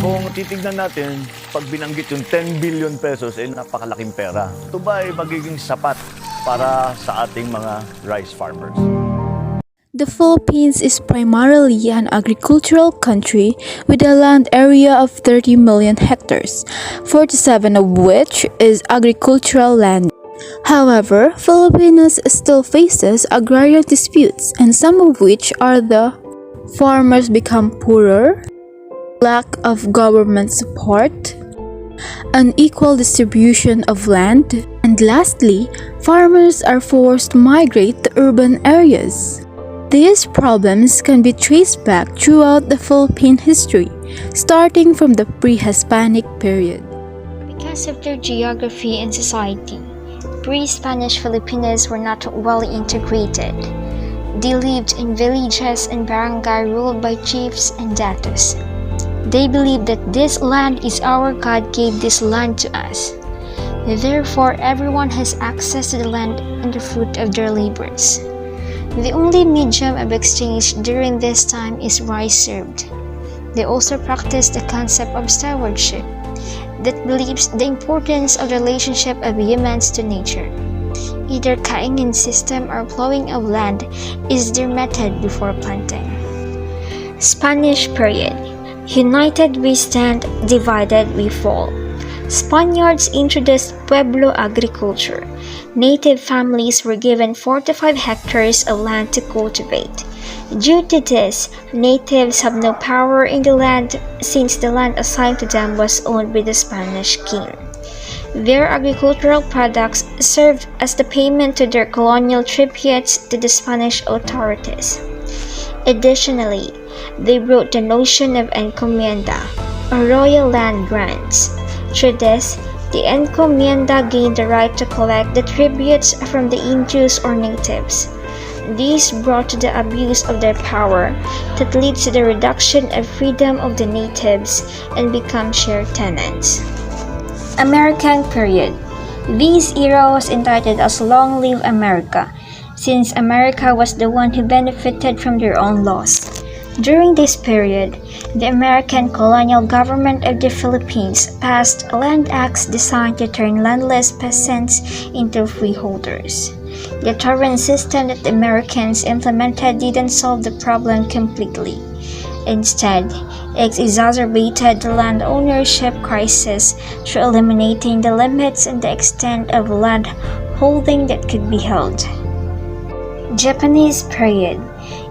Kung titignan natin, pag binanggit yung 10 billion pesos, napakalaking pera. Ito ba ay magiging sapat para sa ating mga rice farmers? The Philippines is primarily an agricultural country with a land area of 30 million hectares, 47 of which is agricultural land. However, Filipinos still faces agrarian disputes, and some of which are the farmers become poorer, lack of government support, unequal distribution of land, and lastly, farmers are forced to migrate to urban areas. These problems can be traced back throughout the Philippine history, starting from the pre-Hispanic period. Because of their geography and society, pre-Spanish Filipinos were not well integrated. They lived in villages and barangay ruled by chiefs and datos. They believed that this land is our God gave this land to us. Therefore, everyone has access to the land and the fruit of their labors. The only medium of exchange during this time is rice served. They also practice the concept of stewardship that believes the importance of the relationship of humans to nature. Either kaingin system or plowing of land is their method before planting. Spanish period. United we stand, divided we fall. Spaniards introduced Pueblo agriculture. Native families were given 4 to 5 hectares of land to cultivate. Due to this, natives have no power in the land since the land assigned to them was owned by the Spanish king. Their agricultural products served as the payment to their colonial tributes to the Spanish authorities. Additionally, they brought the notion of encomienda, or royal land grants. Through this, the encomienda gained the right to collect the tributes from the Indios or natives. These brought to the abuse of their power that leads to the reduction of freedom of the natives and become share tenants. American period. This era was entitled as Long Live America, since America was the one who benefited from their own laws. During this period, the American colonial government of the Philippines passed land acts designed to turn landless peasants into freeholders. The torrent system that the Americans implemented didn't solve the problem completely. Instead, it exacerbated the land ownership crisis through eliminating the limits and the extent of land holding that could be held. Japanese period.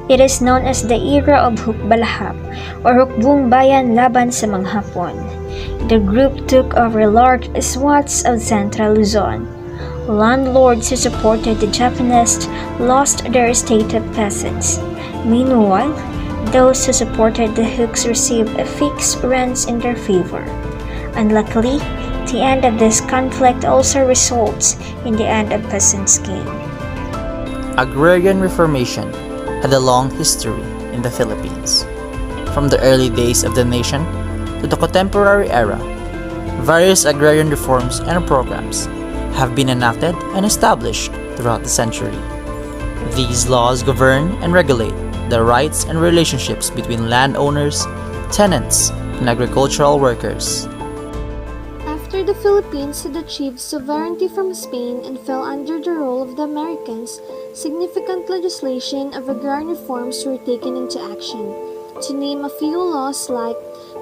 It is known as the era of Hukbalahap or Hukbong Bayan laban sa mga Hapon. The group took over large swaths of central Luzon. Landlords who supported the Japanese lost their estate of peasants. Meanwhile, those who supported the Hooks received fixed rents in their favor. Unluckily, the end of this conflict also results in the end of peasants' gain. Agrarian Reformation had a long history in the Philippines. From the early days of the nation to the contemporary era, various agrarian reforms and programs have been enacted and established throughout the century. These laws govern and regulate the rights and relationships between landowners, tenants, and agricultural workers. After the Philippines had achieved sovereignty from Spain and fell under the rule of the Americans, significant legislation of agrarian reforms were taken into action. To name a few laws like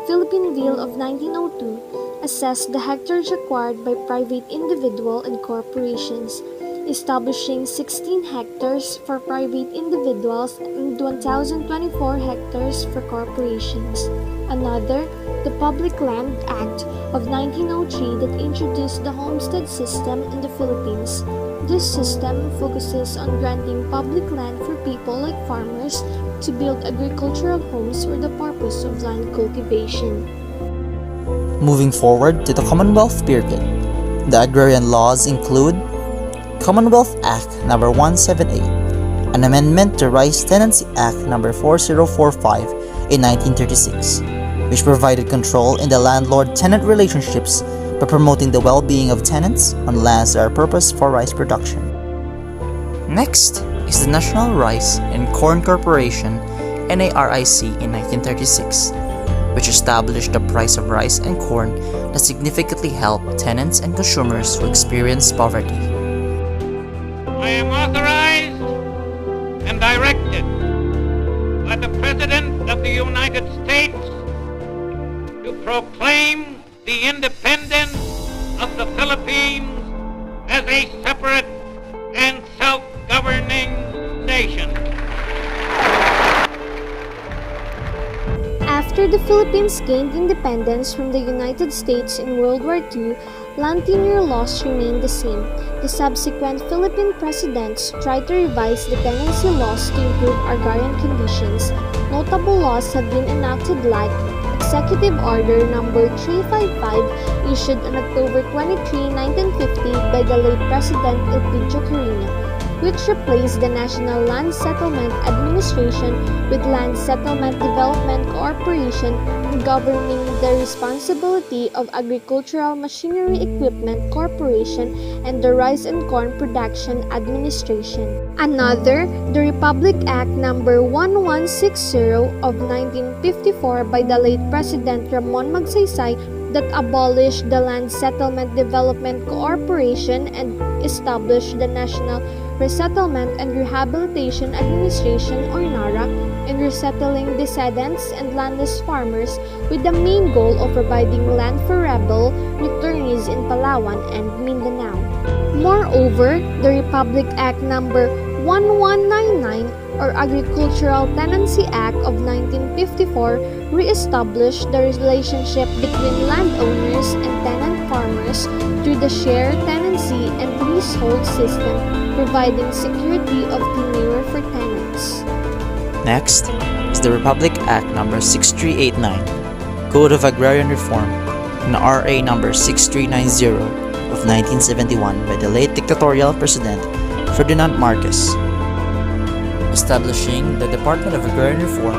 Philippine Bill of 1902 assessed the hectares acquired by private individual and corporations, establishing 16 hectares for private individuals and 1,024 hectares for corporations. Another, the Public Land Act of 1903 that introduced the homestead system in the Philippines. This system focuses on granting public land for people like farmers to build agricultural homes for the purpose of land cultivation. Moving forward to the Commonwealth period, the agrarian laws include Commonwealth Act No. 178, an amendment to Rice Tenancy Act No. 4045 in 1936, which provided control in the landlord-tenant relationships by promoting the well-being of tenants on lands that are purposed for rice production. Next is the National Rice and Corn Corporation, NARIC, in 1936. which established the price of rice and corn that significantly helped tenants and consumers who experienced poverty. I am authorized and directed by the President of the United States to proclaim the independence of the Philippines as a separate and self-governing nation. After the Philippines gained independence from the United States in World War II, land tenure laws remained the same. The subsequent Philippine presidents tried to revise the tenancy laws to improve agrarian conditions. Notable laws have been enacted like Executive Order No. 355 issued on October 23, 1950 by the late President Elpidio Quirino, which replaced the National Land Settlement Administration with Land Settlement Development Corporation, governing the responsibility of Agricultural Machinery Equipment Corporation and the Rice and Corn Production Administration. Another, the Republic Act No. 1160 of 1954 by the late President Ramon Magsaysay that abolished the Land Settlement Development Corporation and established the National Resettlement and Rehabilitation Administration or NARA in resettling descendants and landless farmers with the main goal of providing land for rebel returnees in Palawan and Mindanao. Moreover, the Republic Act No. 1199 or Agricultural Tenancy Act of 1954 re-established the relationship between landowners and tenant farmers through the shared tenancy and leasehold system, providing security of tenure for tenants. Next is the Republic Act No. 6389, Code of Agrarian Reform, and RA No. 6390 of 1971 by the late dictatorial President Ferdinand Marcos, establishing the Department of Agrarian Reform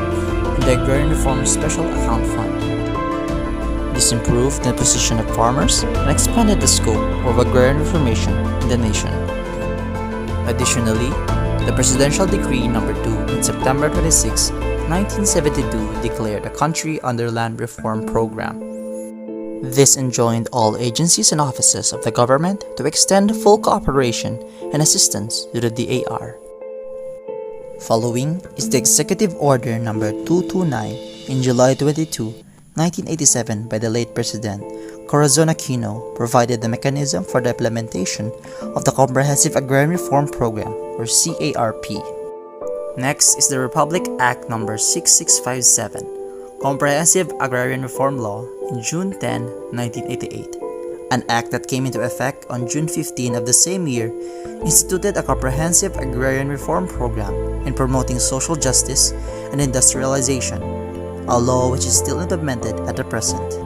and the Agrarian Reform Special Account Fund. This improved the position of farmers and expanded the scope of agrarian reformation in the nation. Additionally, the Presidential Decree No. 2 on September 26, 1972 declared a country under land reform program. This enjoined all agencies and offices of the government to extend full cooperation and assistance to the DAR. Following is the Executive Order No. 229 in July 22, 1987 by the late President Corazon Aquino provided the mechanism for the implementation of the Comprehensive Agrarian Reform Program or CARP. Next is the Republic Act No. 6657, Comprehensive Agrarian Reform Law in June 10, 1988. An act that came into effect on June 15 of the same year instituted a comprehensive agrarian reform program in promoting social justice and industrialization, a law which is still implemented at the present.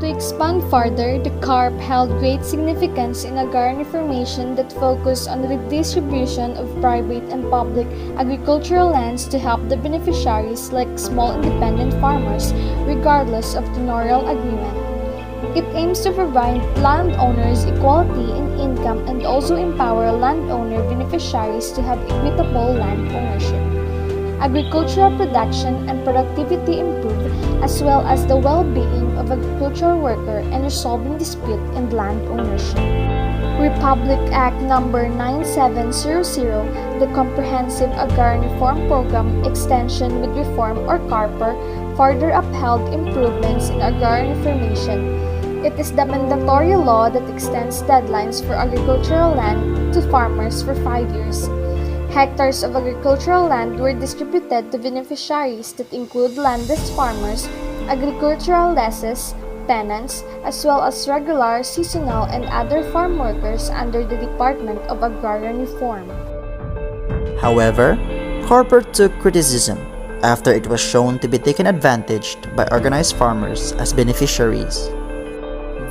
To expand further, the CARP held great significance in agrarian reformation that focused on the redistribution of private and public agricultural lands to help the beneficiaries like small independent farmers, regardless of tenurial agreement. It aims to provide landowners equality in income and also empower landowner beneficiaries to have equitable land ownership. Agricultural production and productivity improve, as well as the well-being of agricultural worker and resolving dispute in land ownership. Republic Act No. 9700, the Comprehensive Agrarian Reform Program Extension with Reform or CARPER, further upheld improvements in agrarian reformation. It is the mandatory law that extends deadlines for agricultural land to farmers for 5 years. Hectares of agricultural land were distributed to beneficiaries that include landless farmers, agricultural lessees, tenants, as well as regular, seasonal, and other farm workers under the Department of Agrarian Reform. However, CARPER took criticism after it was shown to be taken advantage by organized farmers as beneficiaries.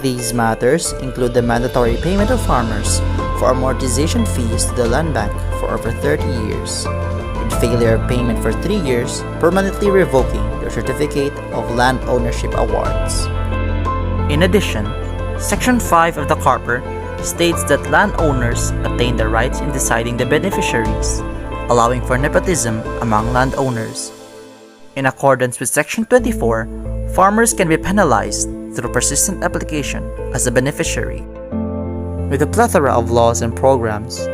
These matters include the mandatory payment of farmers for amortization fees to the land bank for over 30 years, with failure of payment for 3 years, permanently revoking their certificate of land ownership awards. In addition, Section 5 of the CARPER states that landowners attain the rights in deciding the beneficiaries, allowing for nepotism among landowners. In accordance with Section 24, farmers can be penalized through persistent application as a beneficiary. With a plethora of laws and programs,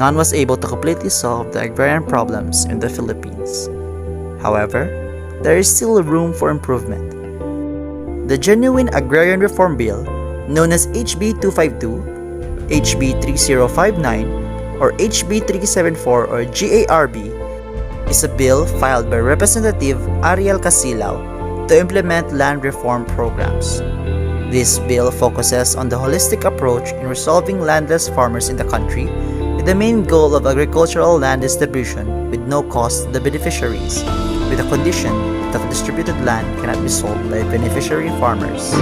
none was able to completely solve the agrarian problems in the Philippines. However, there is still room for improvement. The genuine Agrarian Reform Bill, known as HB 252, HB 3059, or HB 374 or GARB, is a bill filed by Representative Ariel Casilao to implement land reform programs. This bill focuses on the holistic approach in resolving landless farmers in the country, with the main goal of agricultural land distribution with no cost to the beneficiaries, with a condition that the distributed land cannot be sold by beneficiary farmers.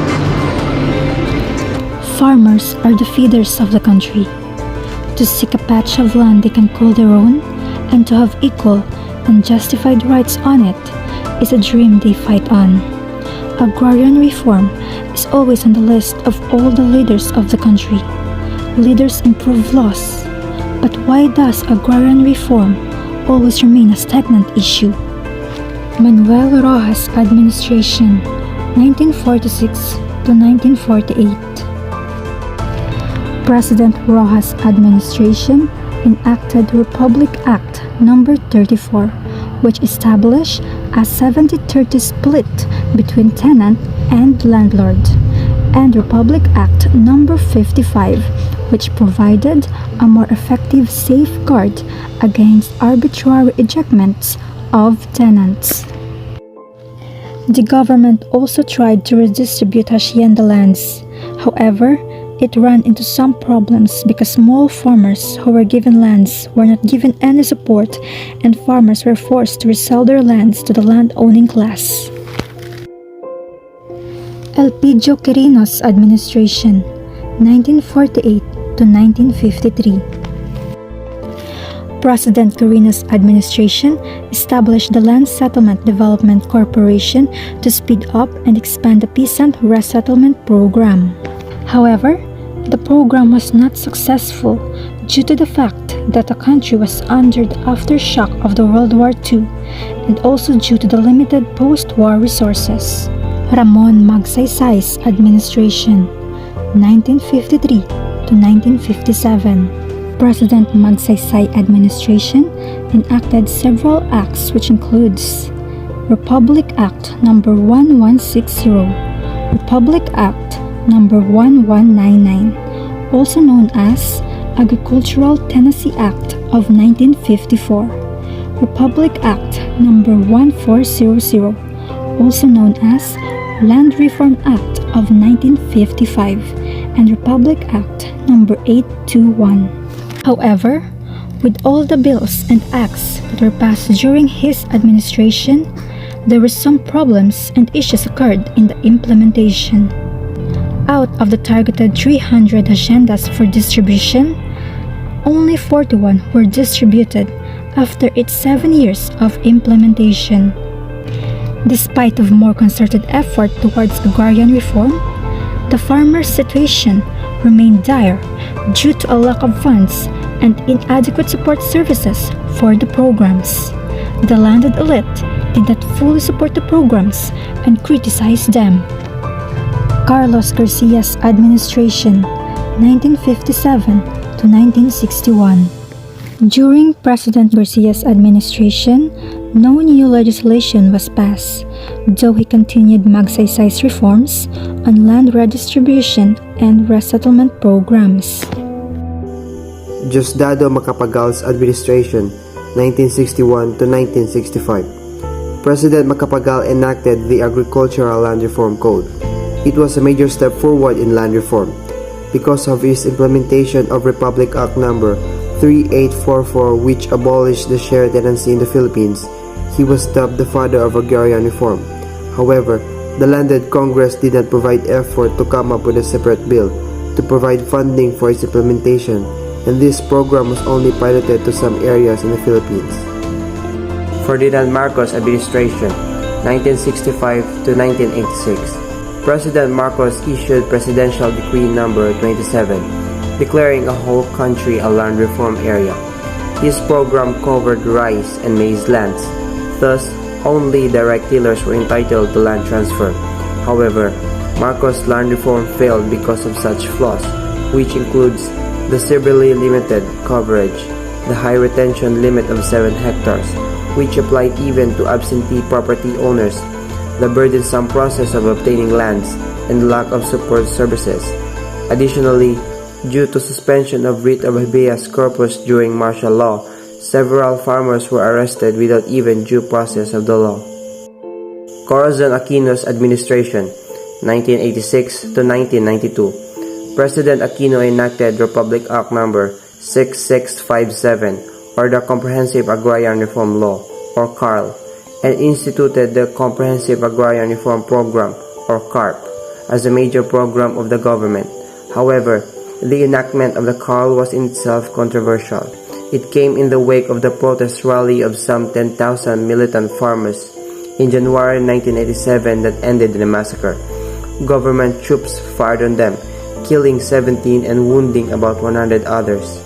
Farmers are the feeders of the country. To seek a patch of land they can call their own and to have equal and justified rights on it is a dream they fight on. Agrarian reform is always on the list of all the leaders of the country. Leaders improve laws, but why does agrarian reform always remain a stagnant issue? Manuel Rojas Administration, 1946 to 1948. President Rojas Administration enacted Republic Act No. 34, which established a 70-30 split between tenant and landlord, and Republic Act No. 55, which provided a more effective safeguard against arbitrary ejectments of tenants. The government also tried to redistribute hacienda lands. However, it ran into some problems because small farmers who were given lands were not given any support, and farmers were forced to resell their lands to the land-owning class. Elpidio Quirino's Administration, 1948 to 1953. President Quirino's administration established the Land Settlement Development Corporation to speed up and expand the peasant resettlement program. However, the program was not successful due to the fact that the country was under the aftershock of the World War II and also due to the limited post-war resources. Ramon Magsaysay's administration, 1953 to 1957. President Magsaysay administration enacted several acts which includes Republic Act No. 1160, Republic Act No. 1199, also known as Agricultural Tenancy Act of 1954, Republic Act No. 1400, also known as Land Reform Act of 1955, and Republic Act No. 821. However, with all the bills and acts that were passed during his administration, there were some problems and issues occurred in the implementation. Out of the targeted 300 haciendas for distribution, only 41 were distributed after its 7 years of implementation. Despite of more concerted effort towards agrarian reform, the farmers' situation remained dire due to a lack of funds and inadequate support services for the programs. The landed elite did not fully support the programs and criticized them. Carlos Garcia's administration, 1957 to 1961. During President Garcia's administration, no new legislation was passed, though he continued Magsaysay's reforms on land redistribution and resettlement programs. Diosdado Macapagal's administration, 1961 to 1965. President Macapagal enacted the Agricultural Land Reform Code. It was a major step forward in land reform. Because of his implementation of Republic Act No. 3844, which abolished the share tenancy in the Philippines, he was dubbed the father of agrarian reform. However, the landed Congress did not provide effort to come up with a separate bill to provide funding for its implementation, and this program was only piloted to some areas in the Philippines. Ferdinand Marcos administration, 1965 to 1986. President Marcos issued Presidential Decree No. 27, declaring a whole country a land reform area. This program covered rice and maize lands. Thus, only direct tillers were entitled to land transfer. However, Marcos' land reform failed because of such flaws, which includes the severely limited coverage, the high retention limit of 7 hectares, which applied even to absentee property owners, the burdensome process of obtaining lands, and the lack of support services. Additionally, due to suspension of writ of habeas corpus during martial law, several farmers were arrested without even due process of the law. Corazon Aquino's administration, 1986 to 1992. President Aquino enacted Republic Act No. 6657, or the Comprehensive Agrarian Reform Law, or CARL, and instituted the Comprehensive Agrarian Reform Program, or CARP, as a major program of the government. However, the enactment of the CARL was in itself controversial. It came in the wake of the protest rally of some 10,000 militant farmers in January 1987 that ended in a massacre. Government troops fired on them, killing 17 and wounding about 100 others.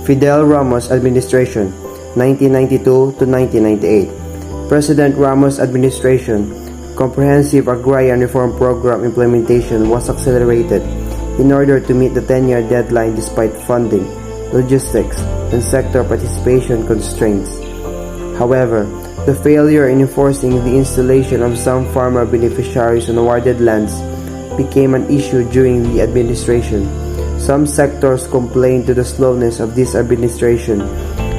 Fidel Ramos administration, 1992 to 1998. President Ramos administration, Comprehensive Agrarian Reform Program implementation was accelerated in order to meet the 10-year deadline despite funding, logistics, and sector participation constraints. However, the failure in enforcing the installation of some farmer beneficiaries on awarded lands became an issue during the administration. Some sectors complained to the slowness of this administration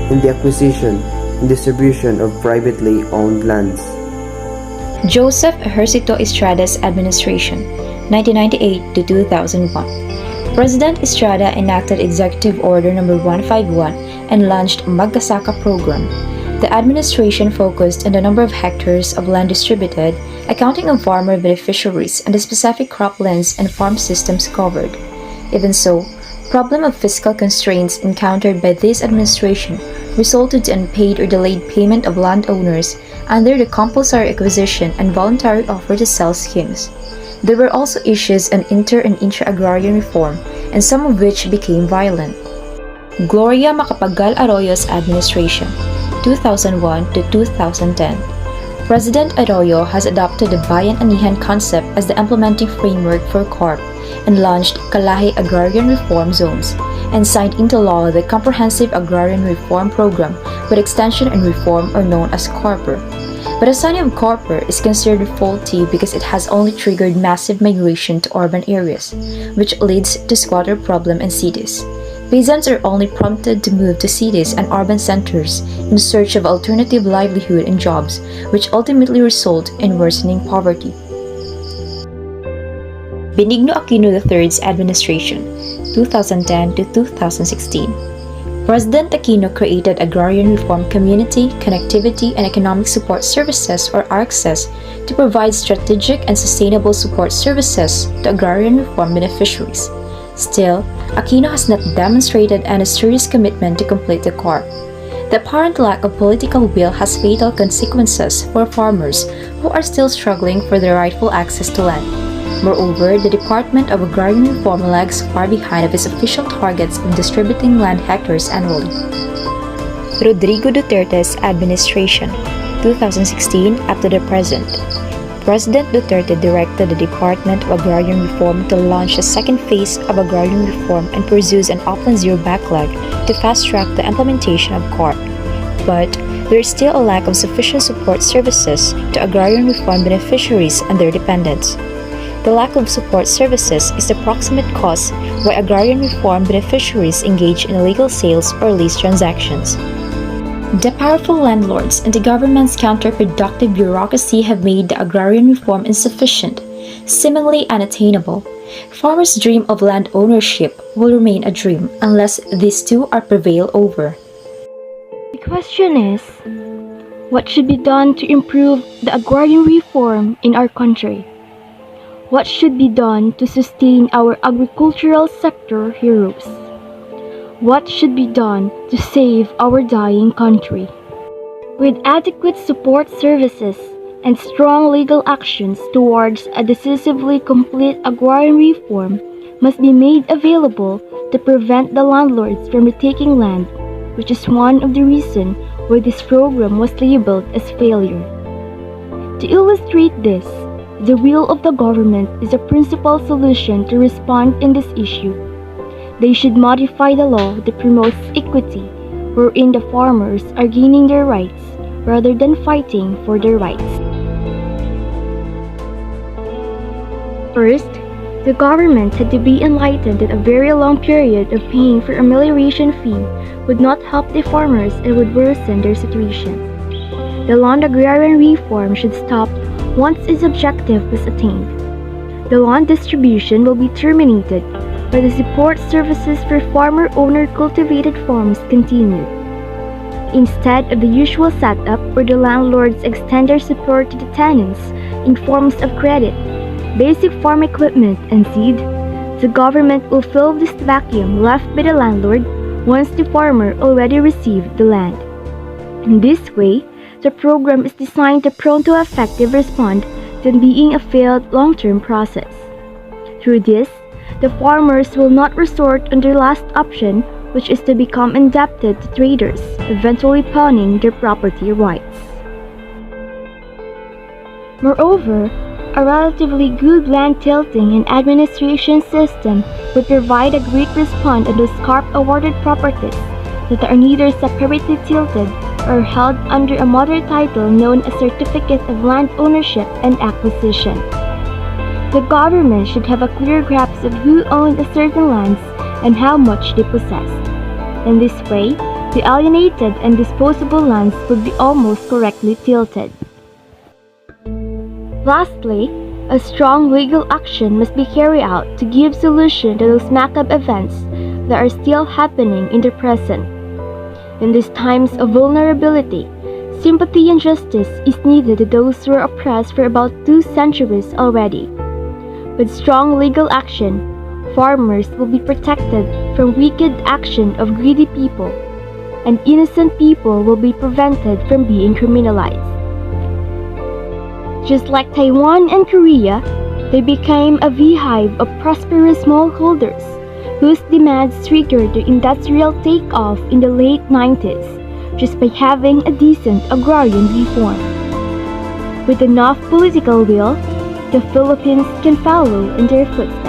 in the acquisition and distribution of privately owned lands. Joseph Ejercito Estrada's administration, 1998 to 2001. President Estrada enacted Executive Order No. 151 and launched Magkasaka program. The administration focused on the number of hectares of land distributed, accounting of farmer beneficiaries, and the specific croplands and farm systems covered. Even so, problem of fiscal constraints encountered by this administration resulted in unpaid or delayed payment of landowners under the compulsory acquisition and voluntary offer to sell schemes. There were also issues on inter- and intra-agrarian reform, and some of which became violent. Gloria Macapagal Arroyo's administration, 2001 to 2010. President Arroyo has adopted the Bayan-Anihan concept as the implementing framework for CARP and launched Kalahi Agrarian Reform Zones and signed into law the Comprehensive Agrarian Reform Program with extension and reform, or known as CARPER. But the signing of CARPER is considered faulty because it has only triggered massive migration to urban areas, which leads to squatter problem in cities. Peasants are only prompted to move to cities and urban centers in search of alternative livelihood and jobs, which ultimately result in worsening poverty. Benigno Aquino III's administration, 2010 to 2016. President Aquino created Agrarian Reform Community, Connectivity, and Economic Support Services, or ARCSES, to provide strategic and sustainable support services to agrarian reform beneficiaries. Still, Aquino has not demonstrated any serious commitment to complete the CARP. The apparent lack of political will has fatal consequences for farmers who are still struggling for their rightful access to land. Moreover, the Department of Agrarian Reform lags far behind of its official targets of distributing land hectares annually. Rodrigo Duterte's administration, 2016 up to the present. President Duterte directed the Department of Agrarian Reform to launch the second phase of agrarian reform and pursues an Upland Zero backlog to fast-track the implementation of CARP. But there is still a lack of sufficient support services to agrarian reform beneficiaries and their dependents. The lack of support services is the proximate cause why agrarian reform beneficiaries engage in illegal sales or lease transactions. The powerful landlords and the government's counterproductive bureaucracy have made the agrarian reform insufficient, seemingly unattainable. Farmers' dream of land ownership will remain a dream unless these two are prevailed over. The question is, what should be done to improve the agrarian reform in our country? What should be done to sustain our agricultural sector heroes? What should be done to save our dying country? With adequate support services and strong legal actions towards a decisively complete agrarian reform must be made available to prevent the landlords from retaking land, which is one of the reasons why this program was labeled as failure. To illustrate this, the will of the government is a principal solution to respond in this issue. They should modify the law that promotes equity, wherein the farmers are gaining their rights rather than fighting for their rights. First, the government had to be enlightened that a very long period of paying for amelioration fee would not help the farmers and would worsen their situation. The land agrarian reform should stop once its objective was attained. The land distribution will be terminated, but the support services for farmer-owner cultivated farms continued. Instead of the usual setup where the landlords extend their support to the tenants in forms of credit, basic farm equipment, and seed, the government will fill this vacuum left by the landlord once the farmer already received the land. In this way, the program is designed to prompt to effective respond than being a failed long-term process. Through this, the farmers will not resort on their last option, which is to become indebted to traders, eventually pawning their property rights. Moreover, a relatively good land tilting and administration system would provide a great response on those CARP awarded properties that are neither separately tilted or held under a modern title known as Certificate of Land Ownership and Acquisition. The government should have a clear grasp of who owned a certain lands and how much they possessed. In this way, the alienated and disposable lands would be almost correctly tilted. Lastly, a strong legal action must be carried out to give solution to those macabre events that are still happening in the present. In these times of vulnerability, sympathy and justice is needed to those who are oppressed for about 2 centuries already. With strong legal action, farmers will be protected from wicked action of greedy people, and innocent people will be prevented from being criminalized. Just like Taiwan and Korea, they became a beehive of prosperous smallholders whose demands triggered the industrial takeoff in the late 90s just by having a decent agrarian reform. With enough political will, the Philippines can follow in their footsteps.